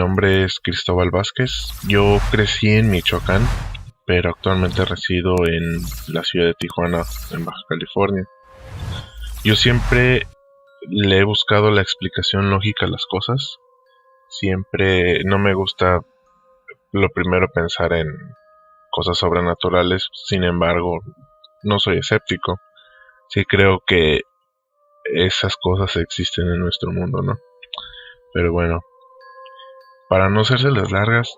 nombre es Cristóbal Vázquez. Yo crecí en Michoacán, pero actualmente resido en la ciudad de Tijuana, en Baja California. Yo siempre le he buscado la explicación lógica a las cosas. Siempre no me gusta lo primero pensar en cosas sobrenaturales. Sin embargo, no soy escéptico. Sí creo que esas cosas existen en nuestro mundo, ¿no? Pero bueno, para no hacerse las largas,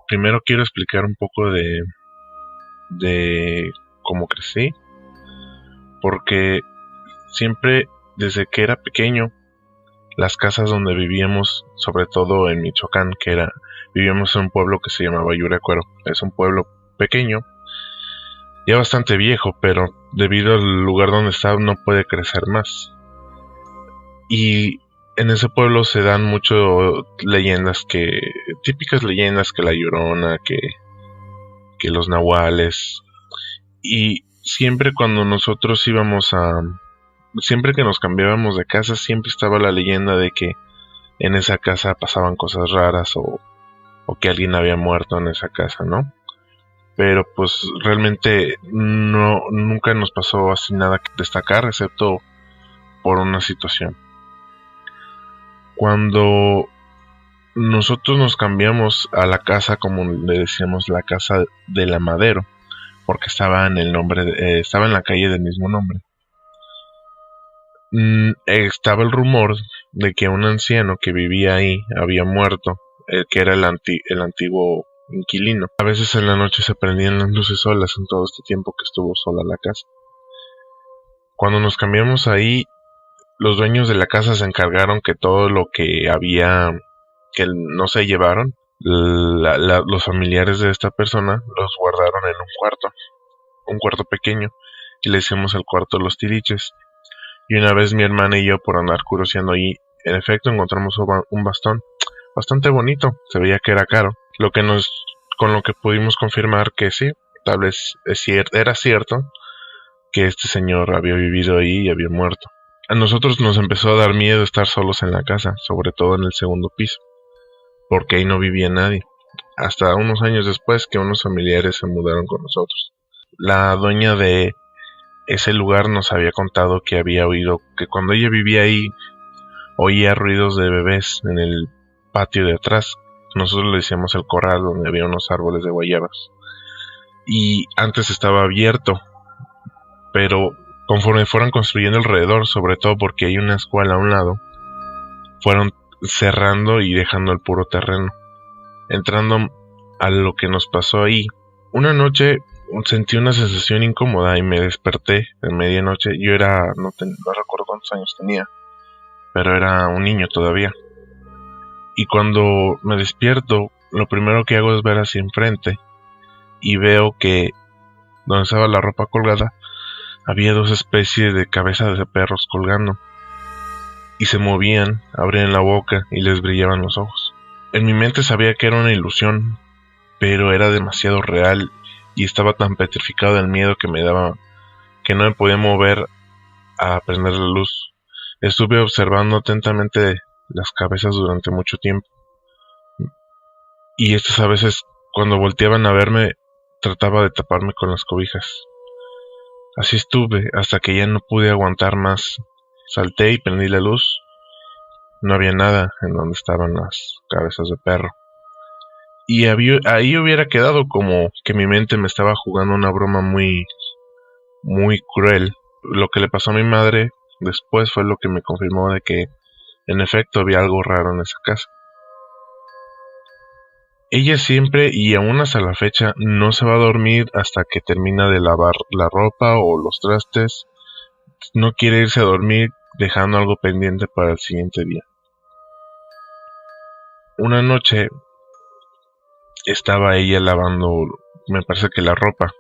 primero quiero explicar un poco de cómo crecí, porque siempre desde que era pequeño, las casas donde vivíamos, sobre todo en Michoacán, vivíamos en un pueblo que se llamaba Yurecuero. Es un pueblo pequeño, ya bastante viejo, pero debido al lugar donde está no puede crecer más. Y en ese pueblo se dan mucho leyendas típicas leyendas, que la Llorona, que los nahuales. Y siempre cuando nosotros siempre que nos cambiábamos de casa, siempre estaba la leyenda de que en esa casa pasaban cosas raras o que alguien había muerto en esa casa, ¿no? Pero pues realmente nunca nos pasó así nada que destacar, excepto por una situación. Cuando nosotros nos cambiamos a la casa, como le decíamos, la casa de la Madero, porque estaba estaba en la calle del mismo nombre. Estaba el rumor de que un anciano que vivía ahí había muerto, que era el antiguo inquilino. A veces en la noche se prendían las luces solas en todo este tiempo que estuvo sola la casa. Cuando nos cambiamos ahí, los dueños de la casa se encargaron que todo lo que había que no se llevaron, los familiares de esta persona los guardaron en un cuarto pequeño, y le decimos el cuarto de los tiliches. Y una vez mi hermana y yo, por andar curioseando ahí, en efecto encontramos un bastón bastante bonito. Se veía que era caro, con lo que pudimos confirmar que sí, tal vez era cierto que este señor había vivido ahí y había muerto. A nosotros nos empezó a dar miedo estar solos en la casa, sobre todo en el segundo piso, porque ahí no vivía nadie, hasta unos años después que unos familiares se mudaron con nosotros. La dueña de ese lugar nos había contado que había oído que cuando ella vivía ahí oía ruidos de bebés en el patio de atrás. Nosotros le decíamos el corral, donde había unos árboles de guayabas, y antes estaba abierto, pero conforme fueron construyendo alrededor, sobre todo porque hay una escuela a un lado, fueron cerrando y dejando el puro terreno. Entrando a lo que nos pasó ahí, una noche sentí una sensación incómoda y me desperté en medianoche. Yo no recuerdo cuántos años tenía, pero era un niño todavía. Y cuando me despierto, lo primero que hago es ver hacia enfrente, y veo que donde estaba la ropa colgada había dos especies de cabezas de perros colgando, y se movían, abrían la boca y les brillaban los ojos. En mi mente sabía que era una ilusión, pero era demasiado real, y estaba tan petrificado del miedo que me daba, que no me podía mover a prender la luz. Estuve observando atentamente las cabezas durante mucho tiempo, y estas a veces, cuando volteaban a verme, trataba de taparme con las cobijas. Así estuve hasta que ya no pude aguantar más. Salté y prendí la luz. No había nada en donde estaban las cabezas de perro. Y ahí hubiera quedado, como que mi mente me estaba jugando una broma muy, muy cruel. Lo que le pasó a mi madre después fue lo que me confirmó de que en efecto había algo raro en esa casa. Ella siempre, y aún hasta la fecha, no se va a dormir hasta que termina de lavar la ropa o los trastes. No quiere irse a dormir dejando algo pendiente para el siguiente día. Una noche estaba ella lavando, me parece que la ropa,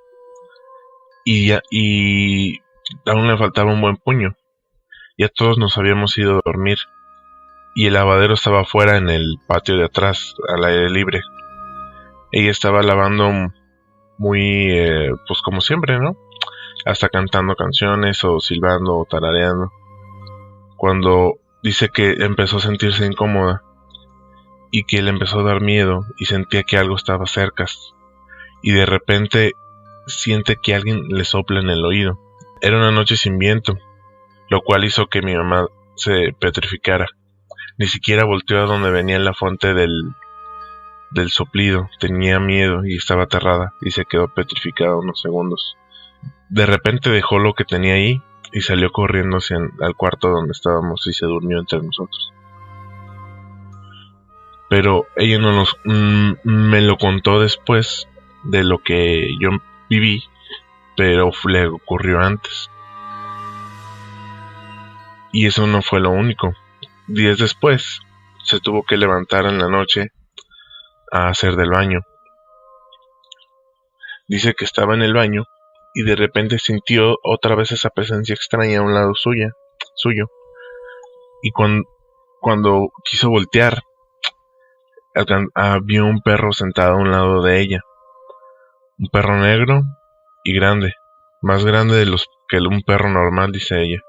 y aún le faltaba un buen puño. Ya todos nos habíamos ido a dormir, y el lavadero estaba afuera en el patio de atrás, al aire libre. Ella estaba lavando muy, pues como siempre, ¿no? Hasta cantando canciones o silbando o tarareando, cuando dice que empezó a sentirse incómoda y que le empezó a dar miedo y sentía que algo estaba cerca y de repente siente que alguien le sopla en el oído. Era una noche sin viento, lo cual hizo que mi mamá se petrificara. Ni siquiera volteó a donde venía la fuente del soplido. Tenía miedo y estaba aterrada y se quedó petrificada unos segundos. De repente dejó lo que tenía ahí y salió corriendo al cuarto donde estábamos y se durmió entre nosotros. Pero ella me lo contó después de lo que yo viví, pero le ocurrió antes. Y eso no fue lo único. Días después se tuvo que levantar en la noche a hacer del baño. Dice que estaba en el baño y de repente sintió otra vez esa presencia extraña a un lado suyo. Y cuando quiso voltear, vio un perro sentado a un lado de ella. Un perro negro y grande, más grande de los que un perro normal, dice ella.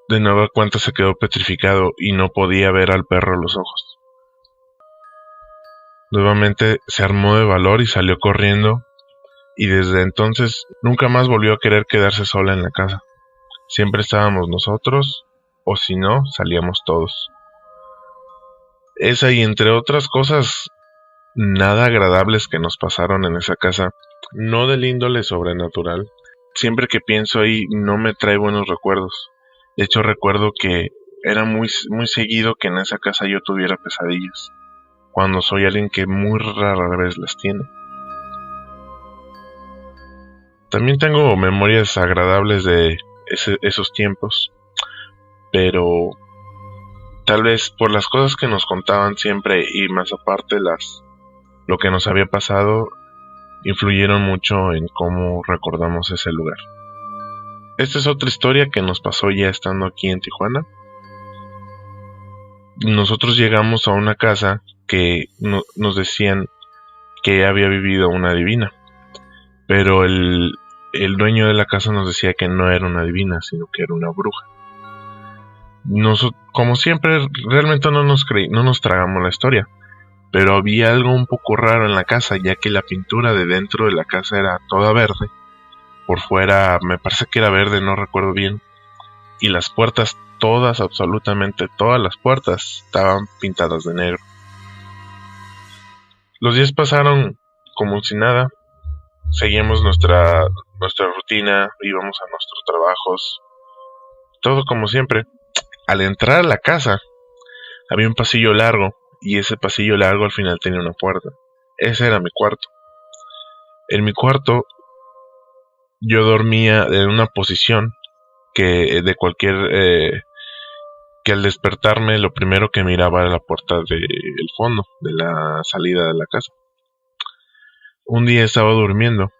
De nueva cuenta se quedó petrificado y no podía ver al perro a los ojos. Nuevamente se armó de valor y salió corriendo, y desde entonces nunca más volvió a querer quedarse sola en la casa. Siempre estábamos nosotros, o si no, salíamos todos. Esa y entre otras cosas nada agradables que nos pasaron en esa casa, no del índole sobrenatural. Siempre que pienso ahí no me trae buenos recuerdos. De hecho recuerdo que era muy seguido que en esa casa yo tuviera pesadillas, cuando soy alguien que muy rara vez las tiene. También tengo memorias agradables de esos tiempos, pero tal vez por las cosas que nos contaban siempre y más aparte lo que nos había pasado, influyeron mucho en cómo recordamos ese lugar. Esta es otra historia que nos pasó ya estando aquí en Tijuana. Nosotros llegamos a una casa que nos decían que había vivido una divina, pero el dueño de la casa nos decía que no era una divina, sino que era una bruja. Como siempre, realmente no nos tragamos la historia, pero había algo un poco raro en la casa, ya que la pintura de dentro de la casa era toda verde, por fuera me parece que era verde, no recuerdo bien, y las puertas todas, absolutamente todas las puertas estaban pintadas de negro. Los días pasaron como si nada, seguíamos nuestra rutina, íbamos a nuestros trabajos, todo como siempre. Al entrar a la casa había un pasillo largo, y ese pasillo largo al final tenía una puerta. Ese era mi cuarto. En mi cuarto yo dormía en una posición que al despertarme lo primero que miraba era la puerta del fondo, de la salida de la casa. Un día estaba durmiendo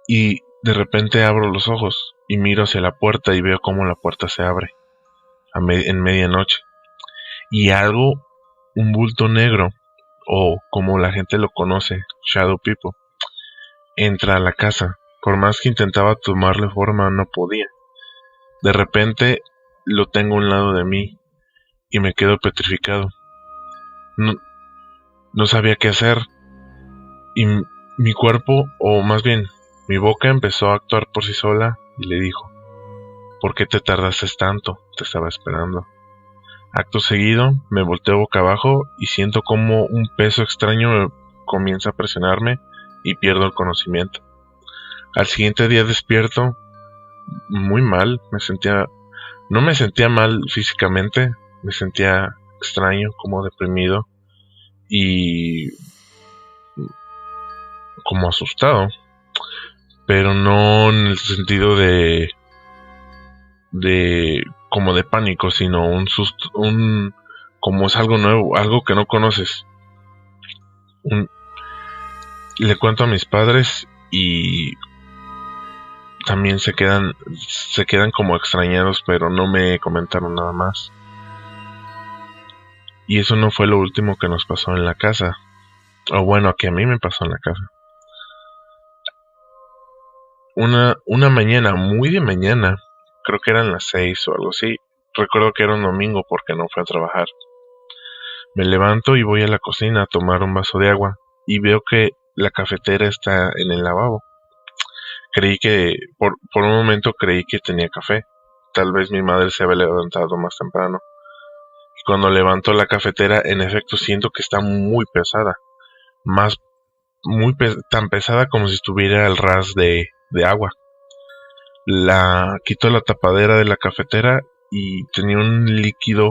y de repente abro los ojos y miro hacia la puerta y veo cómo la puerta se abre en medianoche. Y un bulto negro, o como la gente lo conoce, Shadow People, entra a la casa. Por más que intentaba tomarle forma, no podía. De repente lo tengo a un lado de mí y me quedo petrificado. No sabía qué hacer. Y mi cuerpo, o más bien, mi boca empezó a actuar por sí sola y le dijo: ¿por qué te tardaste tanto? Te estaba esperando. Acto seguido, me volteo boca abajo y siento como un peso extraño comienza a presionarme y pierdo el conocimiento. Al siguiente día despierto muy mal, no me sentía mal físicamente, me sentía extraño, como deprimido y como asustado, pero no en el sentido de como de pánico, sino un susto, como es algo nuevo, algo que no conoces. Le cuento a mis padres y también se quedan como extrañados, pero no me comentaron nada más. Y eso no fue lo último que nos pasó en la casa, o bueno, que a mí me pasó en la casa. Una mañana, muy de mañana, creo que eran las 6 o algo así, Recuerdo que era un domingo porque no fui a trabajar. Me levanto y voy a la cocina a tomar un vaso de agua y veo que la cafetera está en el lavabo. Por un momento creí que tenía café. Tal vez mi madre se había levantado más temprano. Y cuando levanto la cafetera, en efecto siento que está muy pesada. Tan pesada como si estuviera al ras de agua. Quito la tapadera de la cafetera y tenía un líquido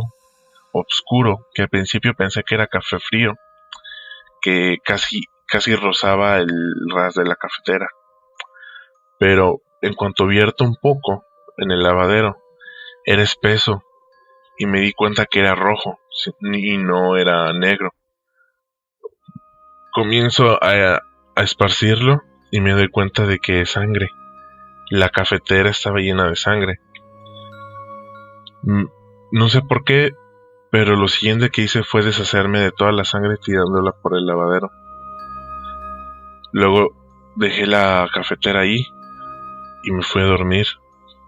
oscuro que al principio pensé que era café frío, que casi rozaba el ras de la cafetera. Pero en cuanto vierto un poco en el lavadero, era espeso y me di cuenta que era rojo y no era negro. Comienzo a esparcirlo y me doy cuenta de que es sangre. La cafetera estaba llena de sangre. No sé por qué, pero lo siguiente que hice fue deshacerme de toda la sangre tirándola por el lavadero. Luego dejé la cafetera ahí y me fui a dormir.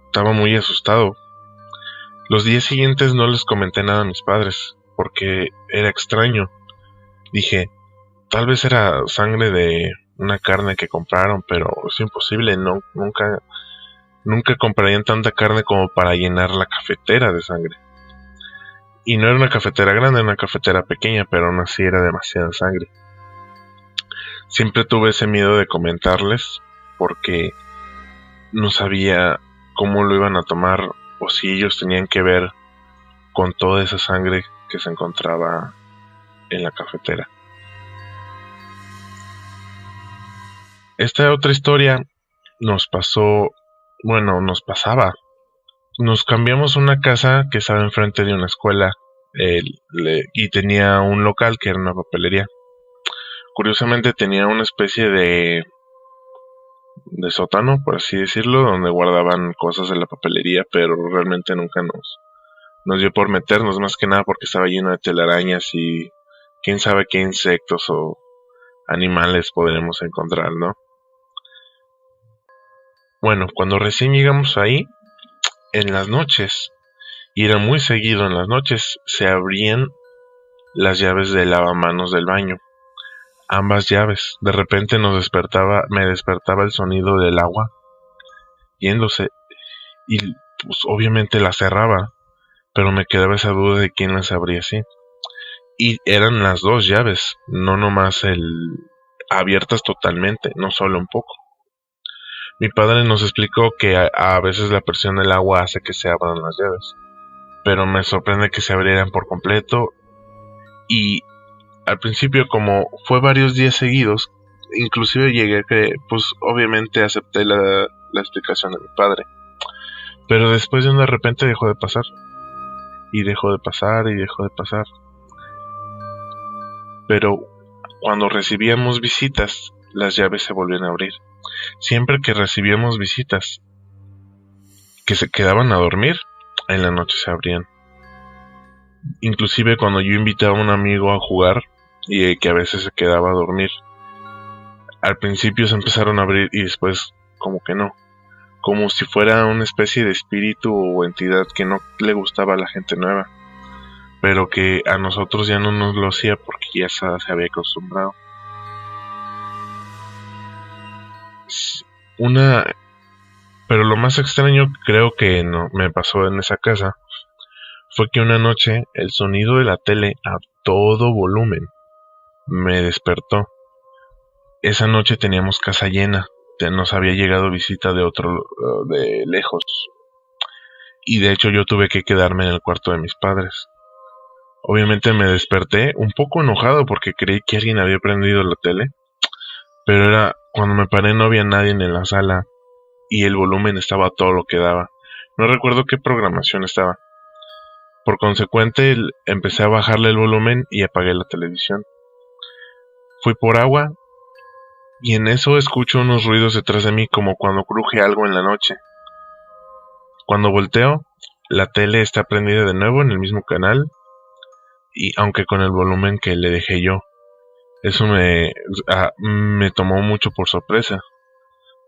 Estaba muy asustado. Los días siguientes no les comenté nada a mis padres, porque era extraño. Dije, tal vez era sangre de una carne que compraron, pero es imposible, nunca comprarían tanta carne como para llenar la cafetera de sangre. Y no era una cafetera grande, era una cafetera pequeña, pero aún así era demasiada sangre. Siempre tuve ese miedo de comentarles, porque no sabía cómo lo iban a tomar o si ellos tenían que ver con toda esa sangre que se encontraba en la cafetera. Esta otra historia nos pasaba. Nos cambiamos a una casa que estaba enfrente de una escuela y tenía un local que era una papelería. Curiosamente tenía una especie de sótano, por así decirlo, donde guardaban cosas de la papelería, pero realmente nunca nos dio por meternos, más que nada porque estaba lleno de telarañas y quién sabe qué insectos o animales podremos encontrar, ¿no? Bueno, cuando recién llegamos ahí, en las noches, y era muy seguido en las noches, se abrían las llaves del lavamanos del baño. Ambas llaves. De repente me despertaba el sonido del agua yéndose y pues obviamente la cerraba, pero me quedaba esa duda de quién las abría así. Y eran las dos llaves, no nomás abiertas totalmente, no solo un poco. Mi padre nos explicó que a veces la presión del agua hace que se abran las llaves, pero me sorprende que se abrieran por completo. Y al principio, como fue varios días seguidos, inclusive llegué a que, pues obviamente acepté la explicación de mi padre, pero después de repente dejó de pasar, y dejó de pasar, y dejó de pasar. Pero cuando recibíamos visitas, las llaves se volvían a abrir. Siempre que recibíamos visitas que se quedaban a dormir, en la noche se abrían. Inclusive cuando yo invitaba a un amigo a jugar y que a veces se quedaba a dormir, al principio se empezaron a abrir y después como que no, como si fuera una especie de espíritu o entidad que no le gustaba a la gente nueva, pero que a nosotros ya no nos lo hacía porque ya se había acostumbrado. Pero lo más extraño creo que no me pasó en esa casa fue que una noche el sonido de la tele a todo volumen me despertó. Esa noche teníamos casa llena, nos había llegado visita de lejos, y de hecho yo tuve que quedarme en el cuarto de mis padres. Obviamente me desperté un poco enojado porque creí que alguien había prendido la tele, pero cuando me paré no había nadie en la sala y el volumen estaba a todo lo que daba. No recuerdo qué programación estaba. Por consecuente empecé a bajarle el volumen y apagué la televisión. Fui por agua y en eso escucho unos ruidos detrás de mí como cuando cruje algo en la noche. Cuando volteo, la tele está prendida de nuevo en el mismo canal, y aunque con el volumen que le dejé yo. Eso me tomó mucho por sorpresa.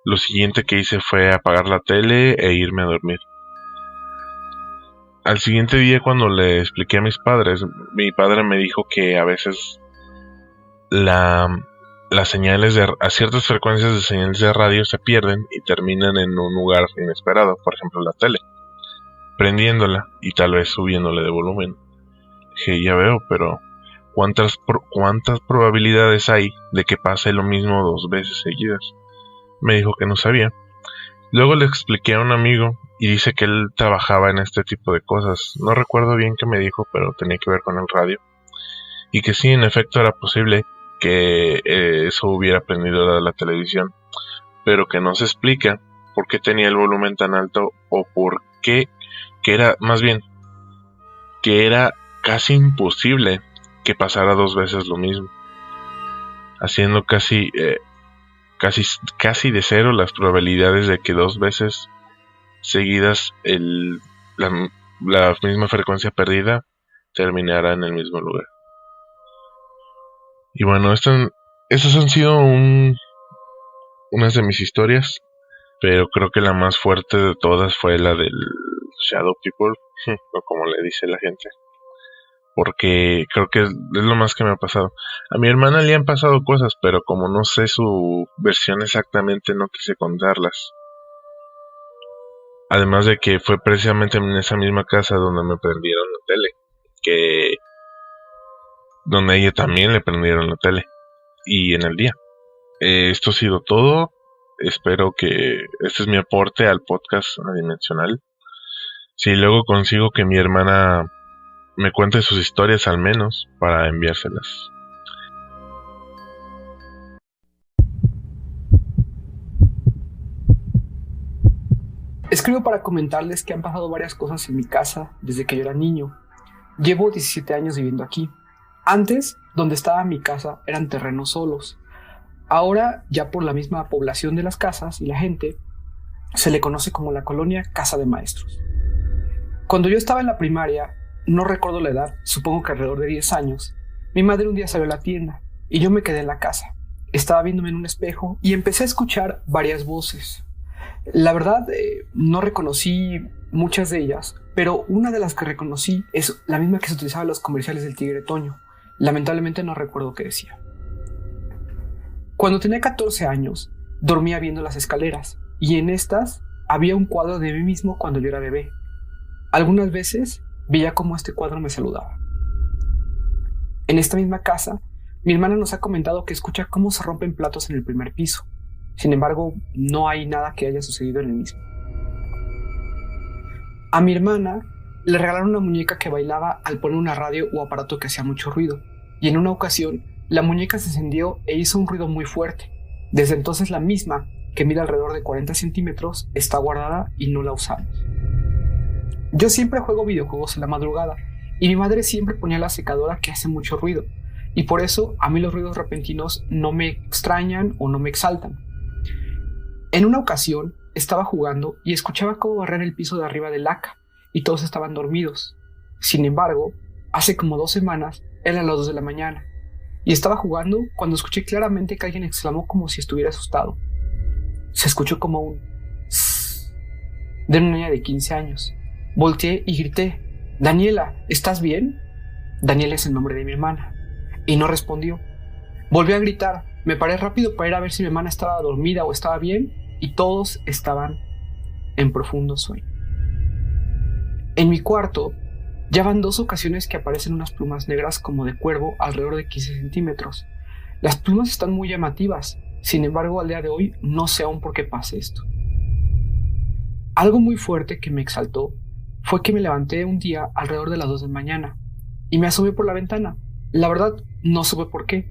Lo siguiente que hice fue apagar la tele e irme a dormir. Al siguiente día, cuando le expliqué a mis padres, mi padre me dijo que a veces las señales a ciertas frecuencias de señales de radio se pierden y terminan en un lugar inesperado, por ejemplo la tele, prendiéndola y tal vez subiéndole de volumen. Dije, ya veo, pero ¿cuántas probabilidades hay de que pase lo mismo 2 veces seguidas? Me dijo que no sabía. Luego le expliqué a un amigo y dice que él trabajaba en este tipo de cosas. No recuerdo bien qué me dijo, pero tenía que ver con el radio. Y que sí, en efecto era posible que eso hubiera prendido la televisión, pero que no se explica por qué tenía el volumen tan alto o por qué, que era, más bien, que era casi imposible que pasara 2 veces lo mismo, haciendo casi de cero las probabilidades de que 2 veces seguidas la misma frecuencia perdida terminara en el mismo lugar. Y bueno, estas han sido unas de mis historias, pero creo que la más fuerte de todas fue la del Shadow People, o como le dice la gente, porque creo que es lo más que me ha pasado. A mi hermana le han pasado cosas, pero como no sé su versión exactamente, no quise contarlas. Además de que fue precisamente en esa misma casa donde me prendieron la tele, donde a ella también le prendieron la tele, y en el día. Esto ha sido todo. Espero que este es mi aporte al podcast adimensional. Si luego consigo que mi hermana me cuente sus historias al menos para enviárselas. Escribo para comentarles que han pasado varias cosas en mi casa desde que yo era niño. Llevo 17 años viviendo aquí. Antes, donde estaba mi casa, eran terrenos solos. Ahora, ya por la misma población de las casas y la gente, se le conoce como la colonia Casa de Maestros. Cuando yo estaba en la primaria, no recuerdo la edad, supongo que alrededor de 10 años, mi madre un día salió a la tienda y yo me quedé en la casa. Estaba viéndome en un espejo y empecé a escuchar varias voces. La verdad, no reconocí muchas de ellas, pero una de las que reconocí es la misma que se utilizaba en los comerciales del Tigre Toño. Lamentablemente no recuerdo qué decía. Cuando tenía 14 años, dormía viendo las escaleras y en estas había un cuadro de mí mismo cuando yo era bebé. Algunas veces veía cómo este cuadro me saludaba. En esta misma casa, mi hermana nos ha comentado que escucha cómo se rompen platos en el primer piso. Sin embargo, no hay nada que haya sucedido en el mismo. A mi hermana le regalaron una muñeca que bailaba al poner una radio o aparato que hacía mucho ruido, y en una ocasión la muñeca se encendió e hizo un ruido muy fuerte. Desde entonces la misma, que mide alrededor de 40 centímetros, está guardada y no la usamos. Yo siempre juego videojuegos en la madrugada, y mi madre siempre ponía la secadora que hace mucho ruido, y por eso a mí los ruidos repentinos no me extrañan o no me exaltan. En una ocasión estaba jugando y escuchaba cómo barrían el piso de arriba del laca y todos estaban dormidos. Sin embargo, hace como 2 semanas eran las 2 de la mañana y estaba jugando cuando escuché claramente que alguien exclamó como si estuviera asustado. Se escuchó como un "sss" de una niña de 15 años. Volteé y grité: "Daniela, ¿estás bien?". Daniela es el nombre de mi hermana y no respondió. Volví a gritar. Me paré rápido para ir a ver si mi hermana estaba dormida o estaba bien, y todos estaban en profundo sueño. En mi cuarto ya van 2 ocasiones que aparecen unas plumas negras como de cuervo alrededor de 15 centímetros. Las plumas están muy llamativas, sin embargo al día de hoy no sé aún por qué pasa esto. Algo muy fuerte que me exaltó fue que me levanté un día alrededor de las 2 de la mañana y me asomé por la ventana. La verdad no supe por qué.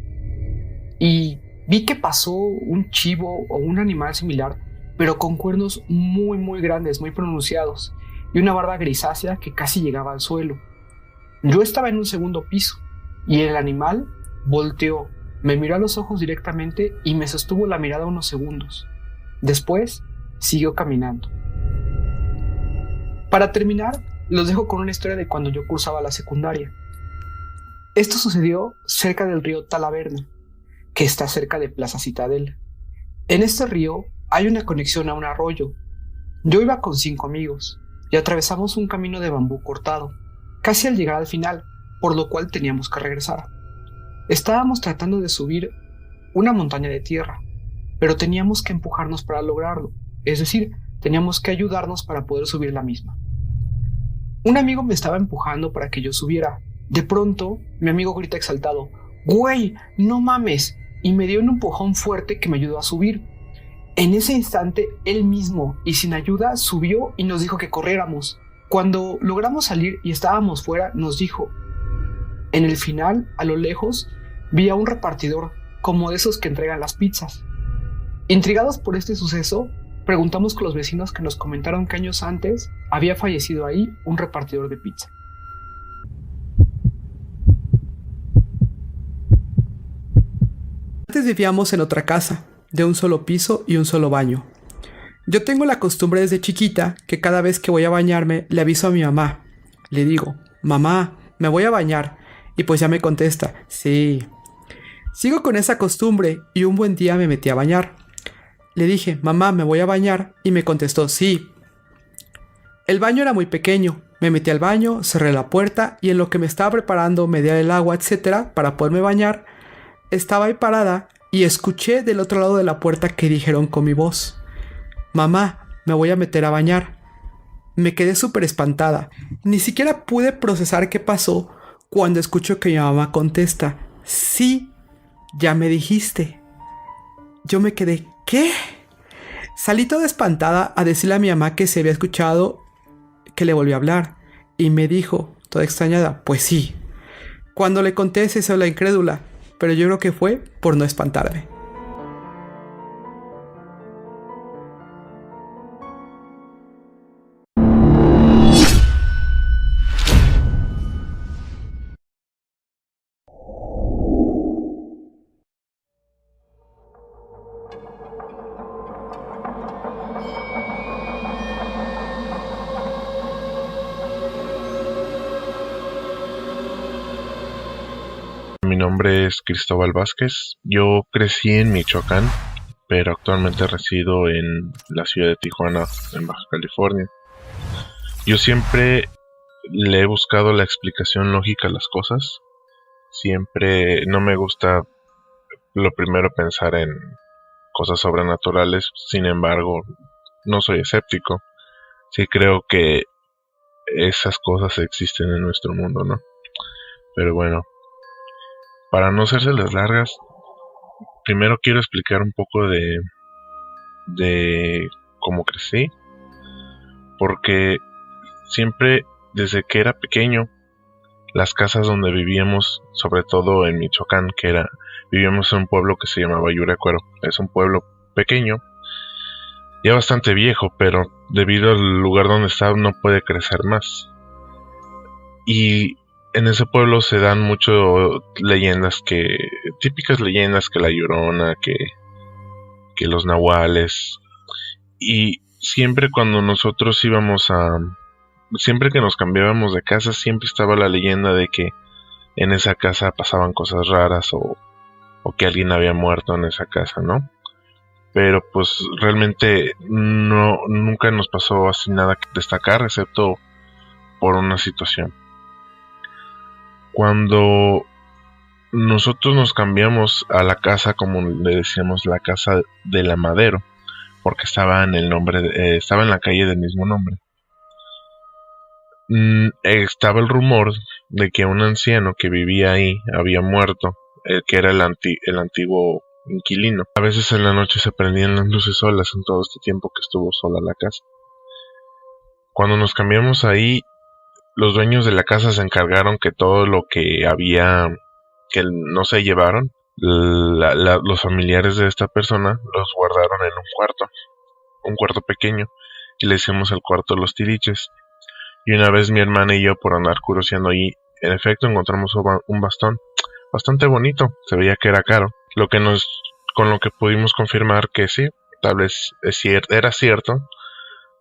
Y vi que pasó un chivo o un animal similar, pero con cuernos muy muy grandes, muy pronunciados, y una barba grisácea que casi llegaba al suelo. Yo estaba en un segundo piso, y el animal volteó, me miró a los ojos directamente y me sostuvo la mirada unos segundos. Después, siguió caminando. Para terminar, los dejo con una historia de cuando yo cursaba la secundaria. Esto sucedió cerca del río Talaverna, que está cerca de Plaza Citadel. En este río hay una conexión a un arroyo. Yo iba con 5 amigos. y atravesamos un camino de bambú cortado, casi al llegar al final, por lo cual teníamos que regresar. Estábamos tratando de subir una montaña de tierra, pero teníamos que empujarnos para lograrlo, es decir, teníamos que ayudarnos para poder subir la misma. Un amigo me estaba empujando para que yo subiera. De pronto, mi amigo grita exaltado: ¡Güey, no mames! Y me dio un empujón fuerte que me ayudó a subir. En ese instante, él mismo, y sin ayuda, subió y nos dijo que corriéramos. Cuando logramos salir y estábamos fuera, nos dijo: en el final, a lo lejos, vi a un repartidor, como de esos que entregan las pizzas. Intrigados por este suceso, preguntamos con los vecinos, que nos comentaron que años antes había fallecido ahí un repartidor de pizza. Antes vivíamos en otra casa, de un solo piso y un solo baño. Yo tengo la costumbre desde chiquita que cada vez que voy a bañarme le aviso a mi mamá. Le digo: mamá, me voy a bañar. Y pues ya me contesta: sí. Sigo con esa costumbre y un buen día me metí a bañar. Le dije: mamá, me voy a bañar, y me contestó: sí. El baño era muy pequeño. Me metí al baño, cerré la puerta y en lo que me estaba preparando, mediar el agua, etcétera, para poderme bañar, estaba ahí parada y escuché del otro lado de la puerta que dijeron con mi voz: mamá, me voy a meter a bañar. Me quedé súper espantada. Ni siquiera pude procesar qué pasó cuando escucho que mi mamá contesta: sí, ya me dijiste. Yo me quedé: ¿qué? Salí toda espantada a decirle a mi mamá que se había escuchado que le volvió a hablar, y me dijo, toda extrañada: pues sí. Cuando le conté, se hizo la incrédula, pero yo creo que fue por no espantarme. Mi nombre es Cristóbal Vázquez. Yo crecí en Michoacán, pero actualmente resido en la ciudad de Tijuana, en Baja California. Yo siempre le he buscado la explicación lógica a las cosas. Siempre no me gusta lo primero pensar en cosas sobrenaturales. Sin embargo, no soy escéptico. Sí creo que esas cosas existen en nuestro mundo, ¿no? Pero bueno, para no hacerse las largas, primero quiero explicar un poco de cómo crecí, porque siempre desde que era pequeño, las casas donde vivíamos, sobre todo en Michoacán, vivíamos en un pueblo que se llamaba Yurecuero. Es un pueblo pequeño, ya bastante viejo, pero debido al lugar donde está no puede crecer más. Y en ese pueblo se dan mucho leyendas, típicas leyendas, que la Llorona, que los nahuales. Y siempre cuando nosotros siempre que nos cambiábamos de casa, siempre estaba la leyenda de que en esa casa pasaban cosas raras, o que alguien había muerto en esa casa, ¿no? Pero pues realmente nunca nos pasó así nada que destacar, excepto por una situación. Cuando nosotros nos cambiamos a la casa, como le decíamos, la casa de la Madero, porque estaba estaba en la calle del mismo nombre. Estaba el rumor de que un anciano que vivía ahí había muerto, que era el antiguo inquilino. A veces en la noche se prendían las luces solas en todo este tiempo que estuvo sola la casa. Cuando nos cambiamos ahí, los dueños de la casa se encargaron que todo lo que había que no se llevaron, los familiares de esta persona los guardaron en un cuarto pequeño, y le decimos el cuarto de los tiliches. Y una vez mi hermana y yo, por andar curioseando allí, en efecto encontramos un bastón bastante bonito. Se veía que era caro, con lo que pudimos confirmar que sí, tal vez era cierto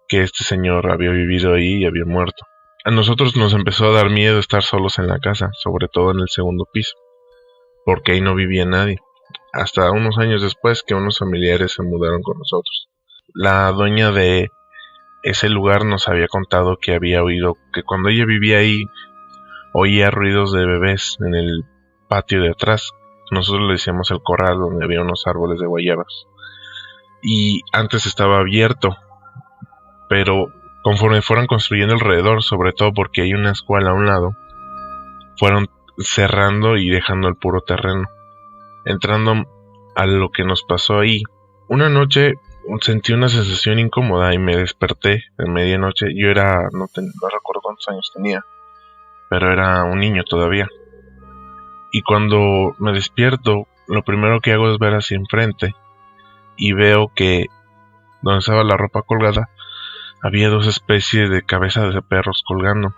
que este señor había vivido ahí y había muerto. A nosotros nos empezó a dar miedo estar solos en la casa, sobre todo en el segundo piso, porque ahí no vivía nadie, hasta unos años después que unos familiares se mudaron con nosotros. La dueña de ese lugar nos había contado que había oído que cuando ella vivía ahí oía ruidos de bebés en el patio de atrás. Nosotros le decíamos el corral, donde había unos árboles de guayabas. Y antes estaba abierto, pero conforme fueron construyendo alrededor, sobre todo porque hay una escuela a un lado, fueron cerrando y dejando el puro terreno. Entrando a lo que nos pasó ahí, una noche sentí una sensación incómoda y me desperté de medianoche. Yo no recuerdo cuántos años tenía, pero era un niño todavía. Y cuando me despierto, lo primero que hago es ver hacia enfrente y veo que donde estaba la ropa colgada había dos especies de cabezas de perros colgando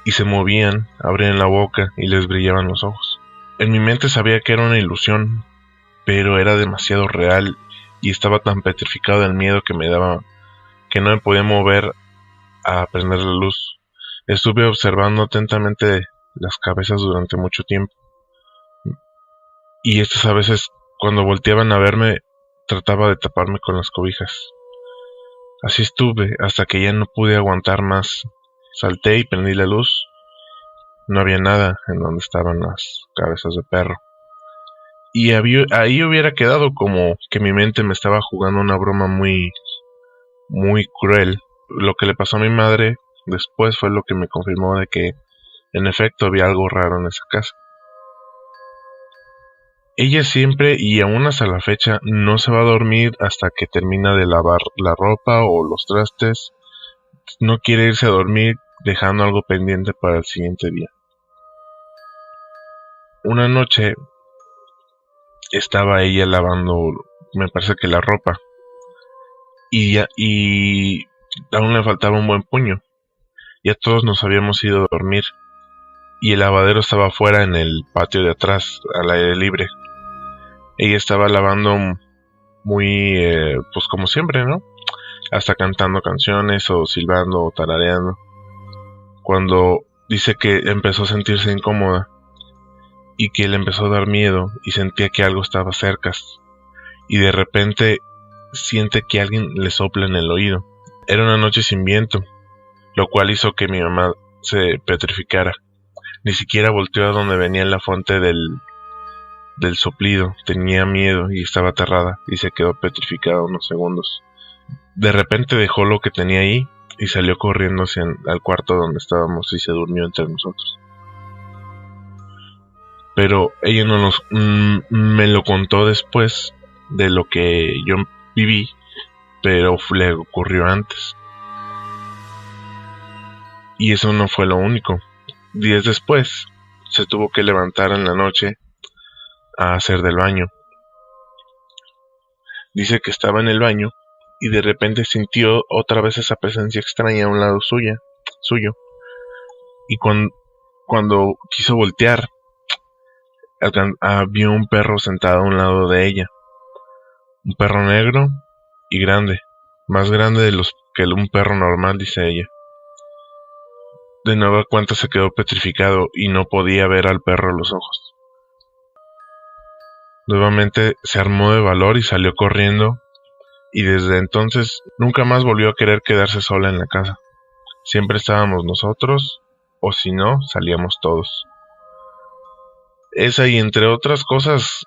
y se movían, abrían la boca y les brillaban los ojos. En mi mente sabía que era una ilusión, pero era demasiado real y estaba tan petrificado del miedo que me daba que no me podía mover a prender la luz. Estuve observando atentamente las cabezas durante mucho tiempo, y estas a veces, cuando volteaban a verme, trataba de taparme con las cobijas. Así estuve hasta que ya no pude aguantar más. Salté y prendí la luz. No había nada en donde estaban las cabezas de perro. Y ahí hubiera quedado, como que mi mente me estaba jugando una broma muy, muy cruel. Lo que le pasó a mi madre después fue lo que me confirmó de que en efecto había algo raro en esa casa. Ella siempre, y aún hasta la fecha, no se va a dormir hasta que termina de lavar la ropa o los trastes. No quiere irse a dormir dejando algo pendiente para el siguiente día. Una noche estaba ella lavando, me parece que la ropa, y aún le faltaba un buen puño. Ya todos nos habíamos ido a dormir y el lavadero estaba afuera en el patio de atrás, al aire libre. Ella estaba lavando muy, pues como siempre, ¿no? Hasta cantando canciones o silbando o tarareando. Cuando dice que empezó a sentirse incómoda y que le empezó a dar miedo y sentía que algo estaba cerca. Y de repente siente que alguien le sopla en el oído. Era una noche sin viento, lo cual hizo que mi mamá se petrificara. Ni siquiera volteó a donde venía la fuente del soplido. Tenía miedo y estaba aterrada y se quedó petrificada unos segundos. De repente dejó lo que tenía ahí y salió corriendo al cuarto donde estábamos y se durmió entre nosotros. Pero ella me lo contó después de lo que yo viví, pero le ocurrió antes. Y eso no fue lo único. Días después se tuvo que levantar en la noche a hacer del baño. Dice que estaba en el baño y de repente sintió otra vez esa presencia extraña a un lado suyo. Y cuando quiso voltear, vio un perro sentado a un lado de ella. Un perro negro y grande, más grande de los que un perro normal, dice ella. De nueva cuenta se quedó petrificado y no podía ver al perro a los ojos. Nuevamente se armó de valor y salió corriendo, y desde entonces nunca más volvió a querer quedarse sola en la casa. Siempre estábamos nosotros, o si no, salíamos todos. Esa y entre otras cosas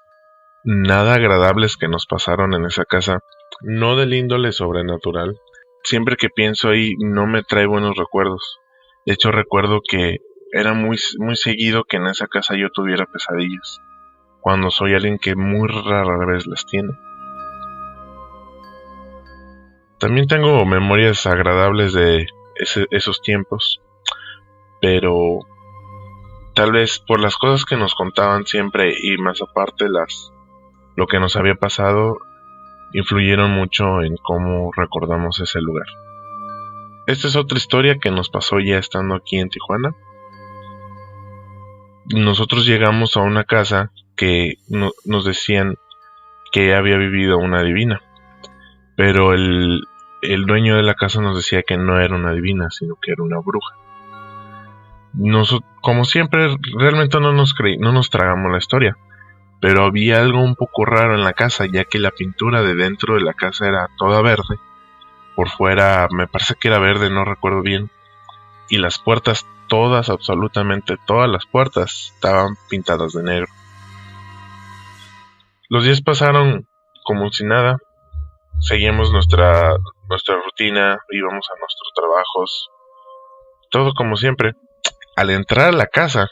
nada agradables que nos pasaron en esa casa, no del índole sobrenatural. Siempre que pienso ahí no me trae buenos recuerdos. De hecho recuerdo que era muy, muy seguido que en esa casa yo tuviera pesadillas, cuando soy alguien que muy rara vez las tiene. También tengo memorias agradables de esos tiempos, pero tal vez por las cosas que nos contaban siempre y más aparte lo que nos había pasado, influyeron mucho en cómo recordamos ese lugar. Esta es otra historia que nos pasó ya estando aquí en Tijuana. Nosotros llegamos a una casa que nos decían que había vivido una divina, pero el dueño de la casa nos decía que no era una divina, sino que era una bruja. Como siempre, realmente no nos tragamos la historia, pero había algo un poco raro en la casa, ya que la pintura de dentro de la casa era toda verde Por fuera me parece que era verde, no recuerdo bien. Y las puertas, todas, absolutamente todas las puertas, estaban pintadas de negro. Los días pasaron como si nada. Seguíamos nuestra rutina, íbamos a nuestros trabajos, todo como siempre. Al entrar a la casa,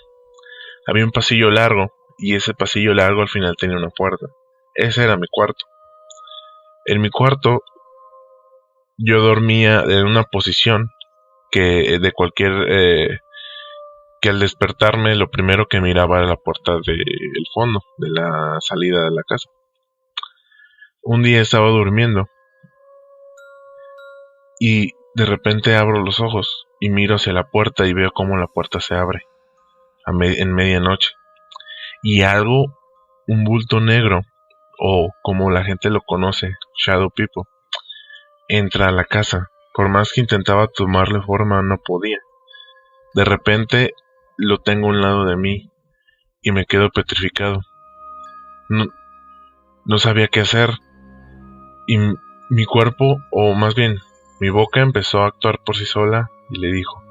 había un pasillo largo, y ese pasillo largo al final tenía una puerta. Ese era mi cuarto. En mi cuarto yo dormía en una posición que de cualquier que al despertarme lo primero que miraba era la puerta del fondo, de la salida de la casa. Un día estaba durmiendo y de repente abro los ojos y miro hacia la puerta y veo cómo la puerta se abre en medianoche. Y algo, un bulto negro, o como la gente lo conoce, Shadow People, entra a la casa. Por más que intentaba tomarle forma, no podía. De repente lo tengo a un lado de mí y me quedo petrificado. No sabía qué hacer y mi cuerpo, o más bien mi boca, empezó a actuar por sí sola y le dijo: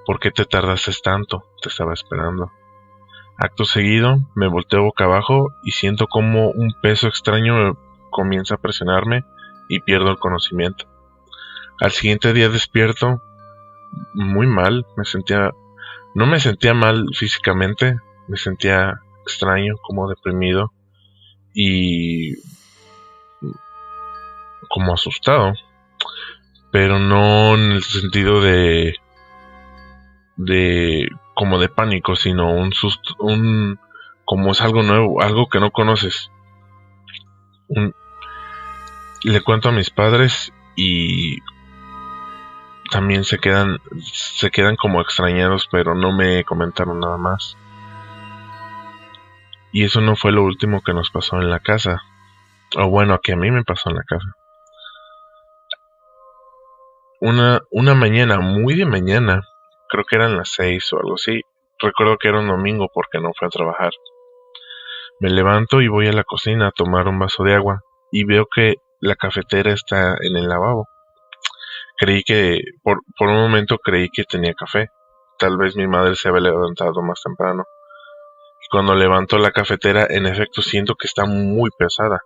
¿por qué te tardaste tanto? Te estaba esperando. Acto seguido me volteo boca abajo y siento como un peso extraño comienza a presionarme y pierdo el conocimiento. Al siguiente día despierto muy mal, no me sentía mal físicamente, me sentía extraño, como deprimido y como asustado, pero no en el sentido de como de pánico, sino un susto, como es algo nuevo, algo que no conoces. Le cuento a mis padres y también se quedan como extrañados, pero no me comentaron nada más. Y eso no fue lo último que nos pasó en la casa, o bueno, que a mí me pasó en la casa. Una mañana, muy de mañana, creo que eran las 6 o algo así. Recuerdo que era un domingo porque no fui a trabajar. Me levanto y voy a la cocina a tomar un vaso de agua y veo que la cafetera está en el lavabo. Creí que, por un momento creí que tenía café. Tal vez mi madre se había levantado más temprano. Y cuando levanto la cafetera, en efecto siento que está muy pesada.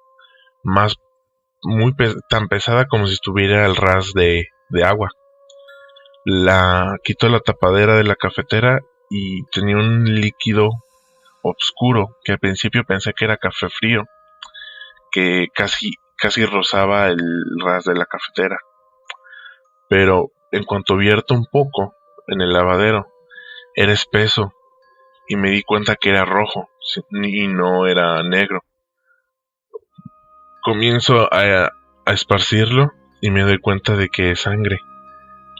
Tan pesada como si estuviera al ras de agua. Quito la tapadera de la cafetera y tenía un líquido oscuro que al principio pensé que era café frío, que casi rozaba el ras de la cafetera. Pero en cuanto vierto un poco en el lavadero, era espeso y me di cuenta que era rojo y no era negro. Comienzo a esparcirlo y me doy cuenta de que es sangre.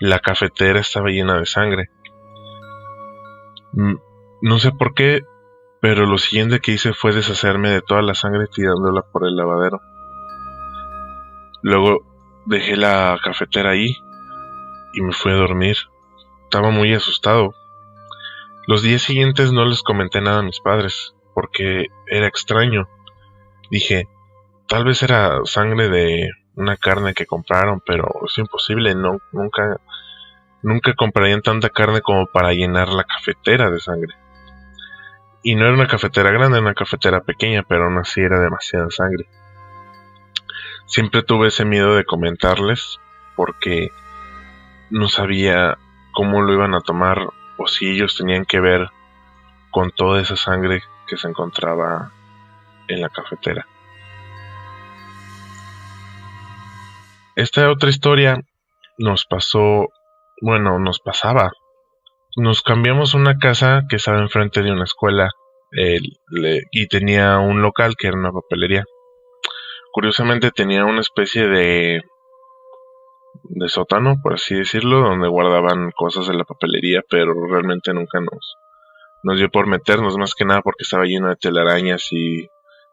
La cafetera estaba llena de sangre. No sé por qué, pero lo siguiente que hice fue deshacerme de toda la sangre tirándola por el lavadero. Luego dejé la cafetera ahí y me fui a dormir. Estaba muy asustado. Los días siguientes no les comenté nada a mis padres, porque era extraño. Dije, tal vez era sangre de una carne que compraron, pero es imposible, nunca comprarían tanta carne como para llenar la cafetera de sangre. Y no era una cafetera grande, era una cafetera pequeña, pero aún así era demasiada sangre. Siempre tuve ese miedo de comentarles, porque no sabía cómo lo iban a tomar, o si ellos tenían que ver con toda esa sangre que se encontraba en la cafetera. Esta otra historia nos pasaba. Nos cambiamos a una casa que estaba enfrente de una escuela y tenía un local que era una papelería. Curiosamente tenía una especie de sótano, por así decirlo, donde guardaban cosas de la papelería, pero realmente nunca nos dio por meternos, más que nada porque estaba lleno de telarañas y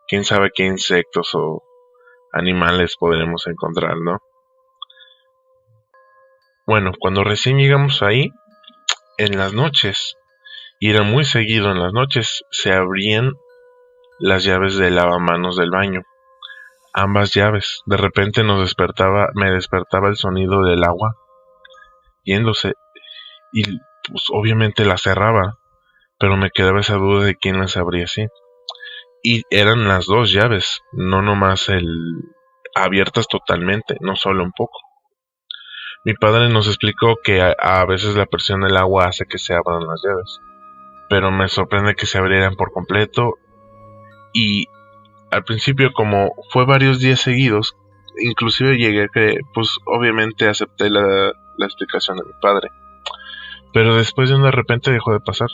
quién sabe qué insectos o animales podremos encontrar, ¿no? Bueno, cuando recién llegamos ahí, en las noches, y era muy seguido en las noches, se abrían las llaves del lavamanos del baño. ambas llaves. De repente me despertaba el sonido del agua yéndose y pues obviamente la cerraba, pero me quedaba esa duda de quién las abría así. Y eran las dos llaves, no nomás abiertas totalmente, no solo un poco. Mi padre nos explicó que a veces la presión del agua hace que se abran las llaves, pero me sorprende que se abrieran por completo. Y al principio, como fue varios días seguidos, inclusive llegué a que, pues obviamente acepté la explicación de mi padre, pero después de repente dejó de pasar,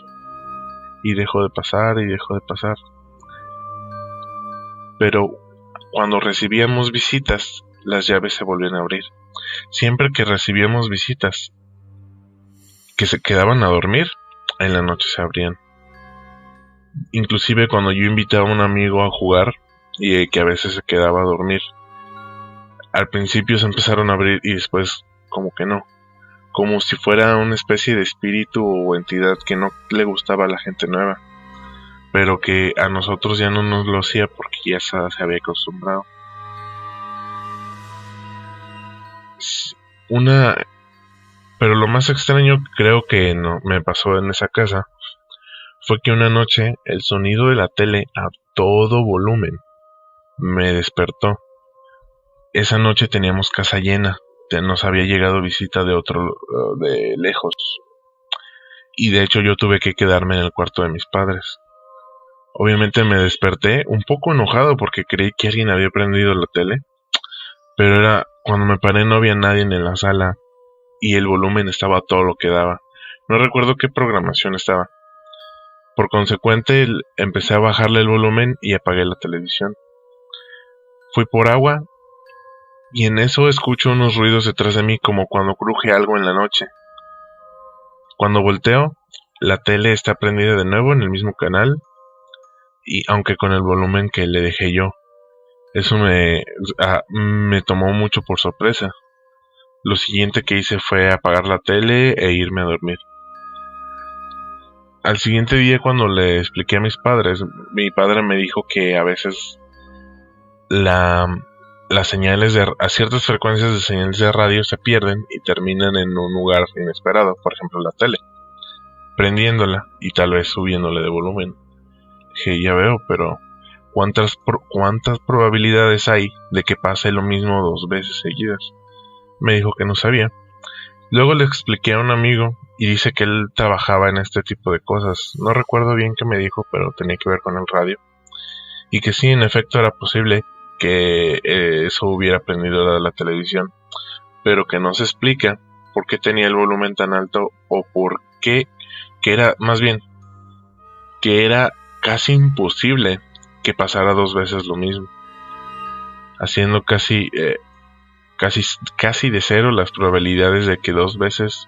y dejó de pasar, y dejó de pasar. Pero cuando recibíamos visitas, las llaves se volvían a abrir. Siempre que recibíamos visitas que se quedaban a dormir, en la noche se abrían. Inclusive cuando yo invitaba a un amigo a jugar y que a veces se quedaba a dormir, al principio se empezaron a abrir y después como que no, como si fuera una especie de espíritu o entidad que no le gustaba a la gente nueva, pero que a nosotros ya no nos lo hacía porque ya se había acostumbrado. Pero lo más extraño creo que no me pasó en esa casa fue que una noche el sonido de la tele a todo volumen me despertó. Esa noche teníamos casa llena, nos había llegado visita de lejos, y de hecho yo tuve que quedarme en el cuarto de mis padres. Obviamente me desperté un poco enojado porque creí que alguien había prendido la tele, pero cuando me paré no había nadie en la sala y el volumen estaba a todo lo que daba. No recuerdo qué programación estaba. Por consecuente empecé a bajarle el volumen y apagué la televisión. Fui por agua y en eso escucho unos ruidos detrás de mí como cuando cruje algo en la noche. Cuando volteo, la tele está prendida de nuevo en el mismo canal, y aunque con el volumen que le dejé yo. Eso me tomó mucho por sorpresa. Lo siguiente que hice fue apagar la tele e irme a dormir. Al siguiente día, cuando le expliqué a mis padres, mi padre me dijo que a veces las señales a ciertas frecuencias de señales de radio se pierden y terminan en un lugar inesperado, por ejemplo la tele, prendiéndola y tal vez subiéndole de volumen. Dije, ya veo, pero ¿cuántas probabilidades hay de que pase lo mismo 2 veces seguidas? Me dijo que no sabía. Luego le expliqué a un amigo y dice que él trabajaba en este tipo de cosas. No recuerdo bien qué me dijo, pero tenía que ver con el radio. Y que sí, en efecto era posible que eso hubiera prendido la televisión, pero que no se explica por qué tenía el volumen tan alto o por qué, que era casi imposible que pasara 2 veces lo mismo, haciendo casi de cero las probabilidades de que 2 veces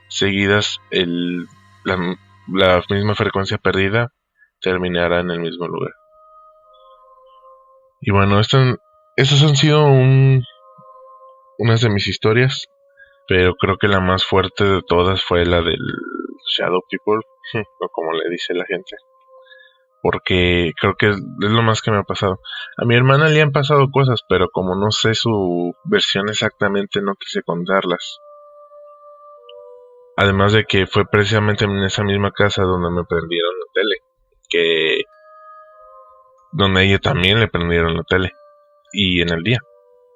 seguidas la misma frecuencia perdida terminara en el mismo lugar. Y bueno, estas han sido unas de mis historias, pero creo que la más fuerte de todas fue la del Shadow People, o como le dice la gente, porque creo que es lo más que me ha pasado. A mi hermana le han pasado cosas, pero como no sé su versión exactamente, no quise contarlas. Además de que fue precisamente en esa misma casa donde me prendieron la tele, donde a ella también le prendieron la tele, y en el día.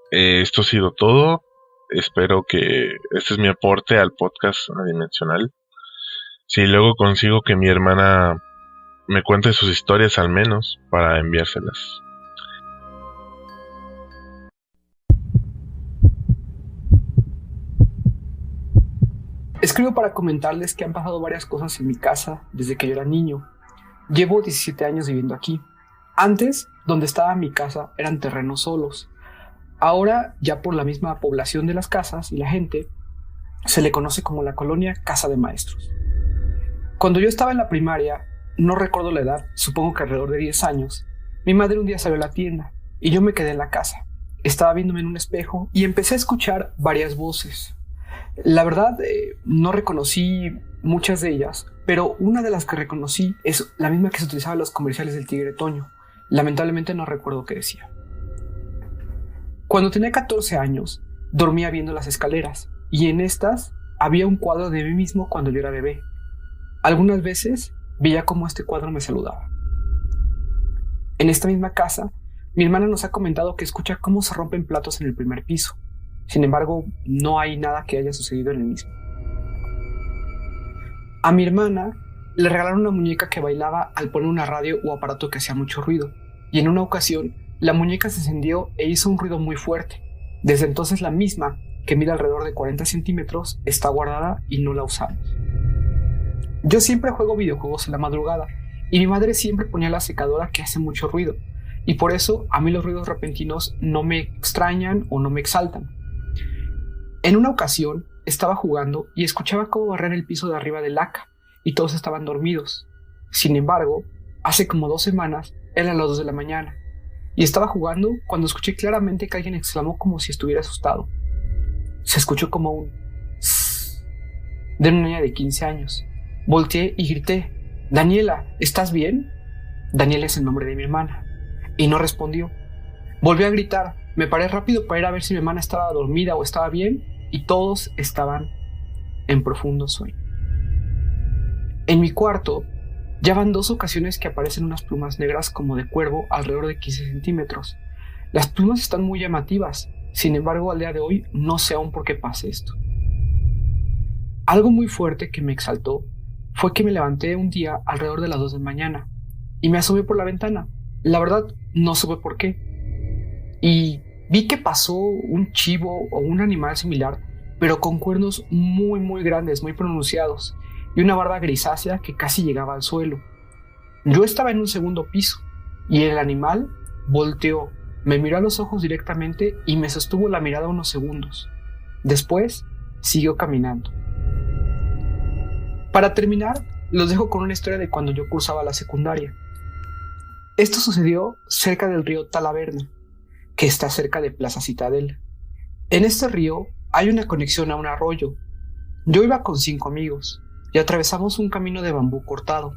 Esto ha sido todo. Espero que este es mi aporte al podcast adimensional. Si luego consigo que mi hermana me cuente sus historias al menos para enviárselas. Escribo para comentarles que han pasado varias cosas en mi casa desde que yo era niño. Llevo 17 años viviendo aquí. Antes, donde estaba mi casa, eran terrenos solos. Ahora, ya por la misma población de las casas y la gente, se le conoce como la colonia Casa de Maestros. Cuando yo estaba en la primaria, no recuerdo la edad, supongo que alrededor de 10 años, mi madre un día salió a la tienda y yo me quedé en la casa. Estaba viéndome en un espejo y empecé a escuchar varias voces. La verdad, no reconocí muchas de ellas, pero una de las que reconocí es la misma que se utilizaba en los comerciales del Tigre Toño. Lamentablemente no recuerdo qué decía. Cuando tenía 14 años, dormía viendo las escaleras y en estas había un cuadro de mí mismo cuando yo era bebé. Algunas veces veía cómo este cuadro me saludaba. En esta misma casa, mi hermana nos ha comentado que escucha cómo se rompen platos en el primer piso. Sin embargo, no hay nada que haya sucedido en el mismo. A mi hermana le regalaron una muñeca que bailaba al poner una radio o aparato que hacía mucho ruido, y en una ocasión la muñeca se encendió e hizo un ruido muy fuerte. Desde entonces la misma, que mide alrededor de 40 centímetros, está guardada y no la usamos. Yo siempre juego videojuegos en la madrugada y mi madre siempre ponía la secadora que hace mucho ruido, y por eso a mí los ruidos repentinos no me extrañan o no me exaltan. En una ocasión estaba jugando y escuchaba cómo barrían el piso de arriba del laca y todos estaban dormidos. Sin embargo, hace como 2 semanas eran las 2 de la mañana y estaba jugando cuando escuché claramente que alguien exclamó como si estuviera asustado. Se escuchó como un "sss" de una niña de 15 años. Volteé y grité: "Daniela, ¿estás bien?". Daniela es el nombre de mi hermana, y no respondió. Volví a gritar, me paré rápido para ir a ver si mi hermana estaba dormida o estaba bien, y todos estaban en profundo sueño. En mi cuarto ya van 2 ocasiones que aparecen unas plumas negras como de cuervo alrededor de 15 centímetros. Las plumas están muy llamativas, sin embargo al día de hoy no sé aún por qué pasa esto. Algo muy fuerte que me exaltó fue que me levanté un día alrededor de las 2 de la mañana y me asomé por la ventana. La verdad no supe por qué. Y vi que pasó un chivo o un animal similar, pero con cuernos muy grandes, muy pronunciados, y una barba grisácea que casi llegaba al suelo. Yo estaba en un segundo piso, y el animal volteó, me miró a los ojos directamente y me sostuvo la mirada unos segundos. Después, siguió caminando. Para terminar, los dejo con una historia de cuando yo cursaba la secundaria. Esto sucedió cerca del río Talaverna, que está cerca de Plaza Citadel. En este río hay una conexión a un arroyo. Yo iba con 5 amigos y atravesamos un camino de bambú cortado,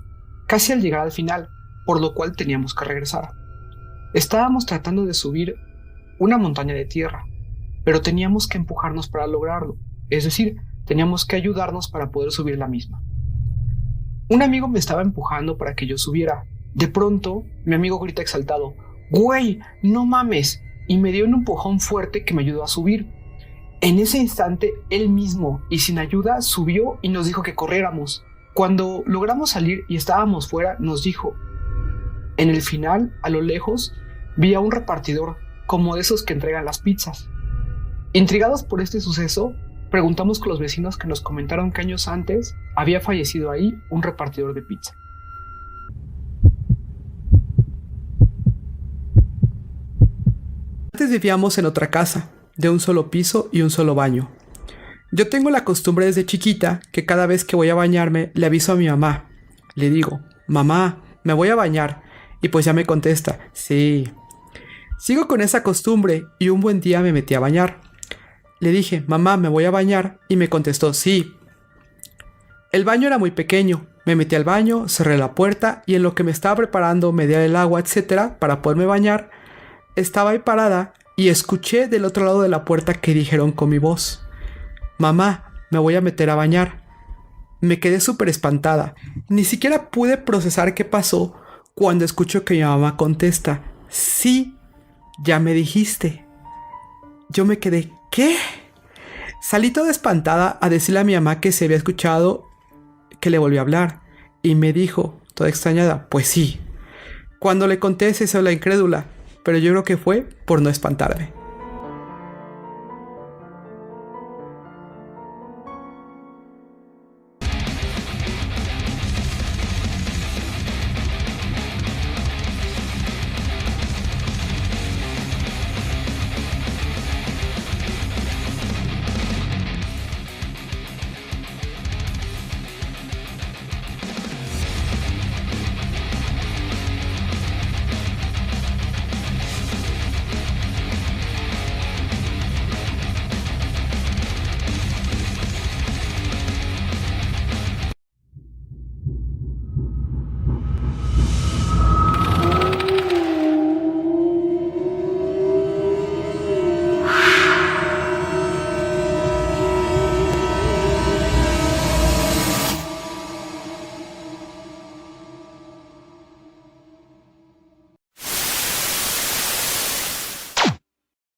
casi al llegar al final, por lo cual teníamos que regresar. Estábamos tratando de subir una montaña de tierra, pero teníamos que empujarnos para lograrlo, es decir, teníamos que ayudarnos para poder subir la misma. Un amigo me estaba empujando para que yo subiera. De pronto, mi amigo grita exaltado: "¡Güey, no mames!", y me dio un empujón fuerte que me ayudó a subir. En ese instante, él mismo, y sin ayuda, subió y nos dijo que corriéramos. Cuando logramos salir y estábamos fuera, nos dijo: "En el final, a lo lejos, vi a un repartidor, como de esos que entregan las pizzas". Intrigados por este suceso, preguntamos con los vecinos que nos comentaron que años antes había fallecido ahí un repartidor de pizza. Antes vivíamos en otra casa, de un solo piso y un solo baño. Yo tengo la costumbre desde chiquita que cada vez que voy a bañarme le aviso a mi mamá. Le digo: "Mamá, me voy a bañar", y pues ya me contesta: "Sí". Sigo con esa costumbre y un buen día me metí a bañar. Le dije: "Mamá, me voy a bañar", y me contestó: "Sí". El baño era muy pequeño. Me metí al baño, cerré la puerta y en lo que me estaba preparando, mediar el agua, etcétera, para poderme bañar, estaba ahí parada y escuché del otro lado de la puerta que dijeron con mi voz: "Mamá, me voy a meter a bañar". Me quedé súper espantada. Ni siquiera pude procesar qué pasó cuando escucho que mi mamá contesta: "Sí, ya me dijiste". Yo me quedé: ¿qué? Salí toda espantada a decirle a mi mamá que se había escuchado que le volvió a hablar y me dijo, toda extrañada: "Pues sí". Cuando le conté se hizo la incrédula, pero yo creo que fue por no espantarme.